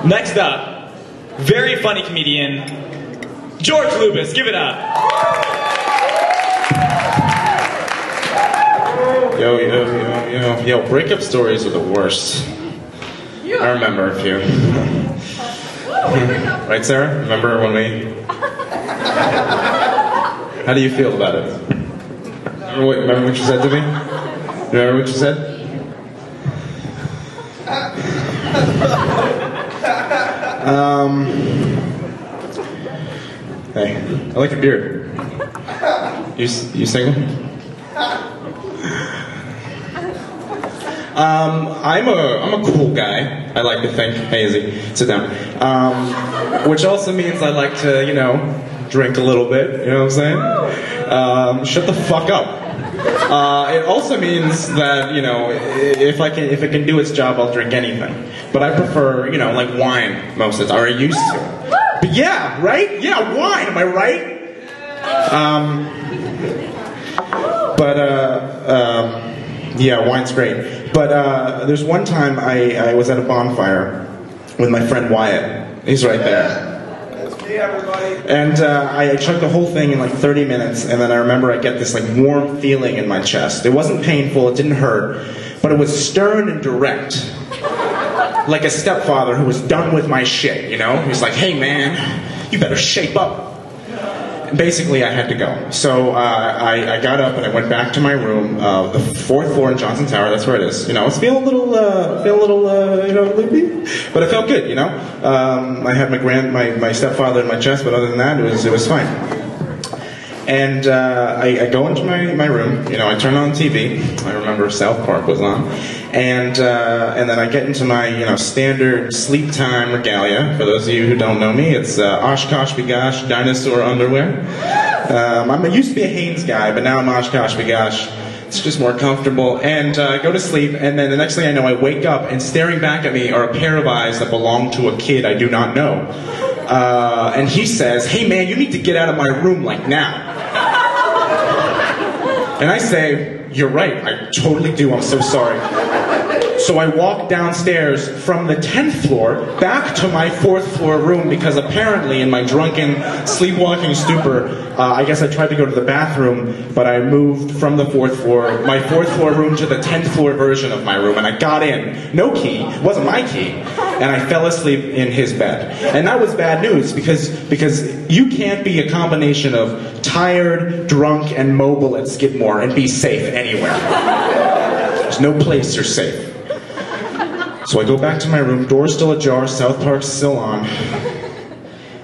Next up, very funny comedian, George Lubitz. Give it up. Yo, breakup stories are the worst. I remember a few. Right, Sarah? Remember when we... How do you feel about it? Remember what you said to me? Remember what you said? Hey, I like your beard. You single? I'm a cool guy. I like to think. Hey, Izzy, sit down. Which also means I like to, drink a little bit. You know what I'm saying? Shut the fuck up. It also means that, if it can do its job, I'll drink anything. But I prefer, like wine most of the time, or I used to. But yeah, right? Yeah, wine, am I right? Yeah, wine's great. But there's one time I was at a bonfire with my friend Wyatt. He's right there. Hey everybody. And I chugged the whole thing in like 30 minutes, and then I remember I get this like warm feeling in my chest. It wasn't painful, it didn't hurt, but it was stern and direct. Like a stepfather who was done with my shit, He was like, hey man, you better shape up. And basically, I had to go. So I got up and I went back to my room, the 4th floor in Johnson Tower. That's where it is. It's feel a little, loopy, but it felt good. I had my stepfather in my chest, but other than that, it was fine. And I go into my room. I turn on TV. I remember South Park was on, and then I get into my standard sleep time regalia. For those of you who don't know me, it's Oshkosh Bagosh dinosaur underwear. I used to be a Hanes guy, but now I'm Oshkosh Bagosh. It's just more comfortable. And I go to sleep, and then the next thing I know, I wake up, and staring back at me are a pair of eyes that belong to a kid I do not know. And he says, hey man, you need to get out of my room like now. And I say, you're right, I totally do, I'm so sorry. So I walk downstairs from the 10th floor back to my 4th floor room because apparently in my drunken, sleepwalking stupor, I guess I tried to go to the bathroom, but I moved from the 4th floor, my 4th floor room to the 10th floor version of my room, and I got in. No key, it wasn't my key, and I fell asleep in his bed. And that was bad news because you can't be a combination of tired, drunk, and mobile at Skidmore and be safe anywhere. There's no place you're safe. So I go back to my room, door's still ajar, South Park's still on,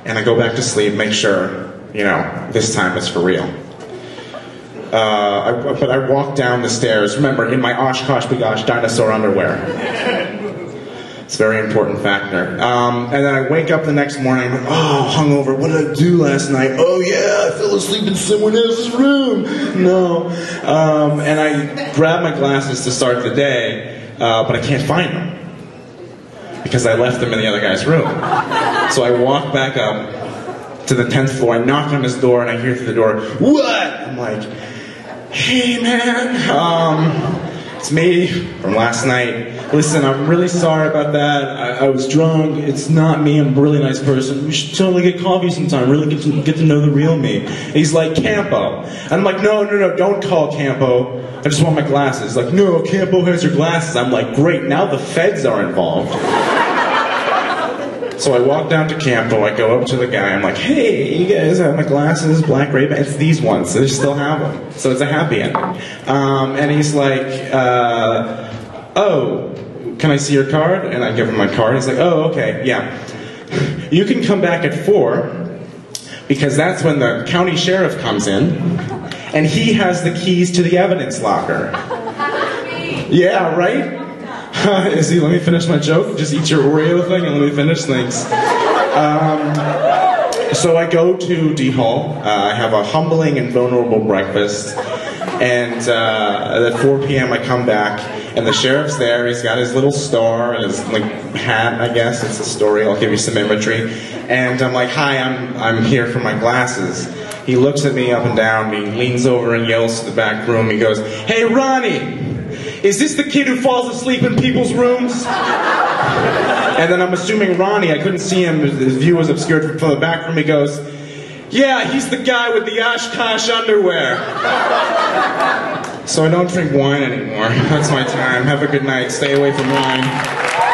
and I go back to sleep, make sure, this time it's for real. But I walk down the stairs, remember, in my Oshkosh Bagosh dinosaur underwear. It's a very important factor. And then I wake up the next morning, I'm like, oh, hungover, what did I do last night? Oh yeah, I fell asleep in someone else's room. No. And I grab my glasses to start the day, but I can't find them. Because I left them in the other guy's room. So I walk back up to the 10th floor, I knock on his door, and I hear through the door, what? I'm like, hey man, it's me from last night. Listen, I'm really sorry about that. I was drunk. It's not me. I'm a really nice person. We should totally get coffee sometime. Really get to know the real me. And he's like, Campo. And I'm like, no, don't call Campo. I just want my glasses. Like, no, Campo has your glasses. I'm like, great, now the feds are involved. So I walk down to Campo, I go up to the guy, I'm like, hey, you guys have my glasses, black Ray-Ban? It's these ones, they still have them. So it's a happy ending. And he's like, oh, can I see your card? And I give him my card, he's like, oh, okay, yeah. You can come back at 4, because that's when the county sheriff comes in, and he has the keys to the evidence locker. Yeah, right? Izzy, let me finish my joke. Just eat your Oreo thing and let me finish things. So I go to D Hall. I have a humbling and vulnerable breakfast. And at 4 p.m. I come back, and the sheriff's there. He's got his little star and his hat, I guess. It's a story. I'll give you some imagery. And I'm like, hi, I'm here for my glasses. He looks at me up and down. He leans over and yells to the back room. He goes, hey, Ronnie, is this the kid who falls asleep in people's rooms? And then I'm assuming Ronnie, I couldn't see him, his view was obscured from the back room, he goes, "Yeah, he's the guy with the Oshkosh underwear." So I don't drink wine anymore. That's my time. Have a good night. Stay away from wine.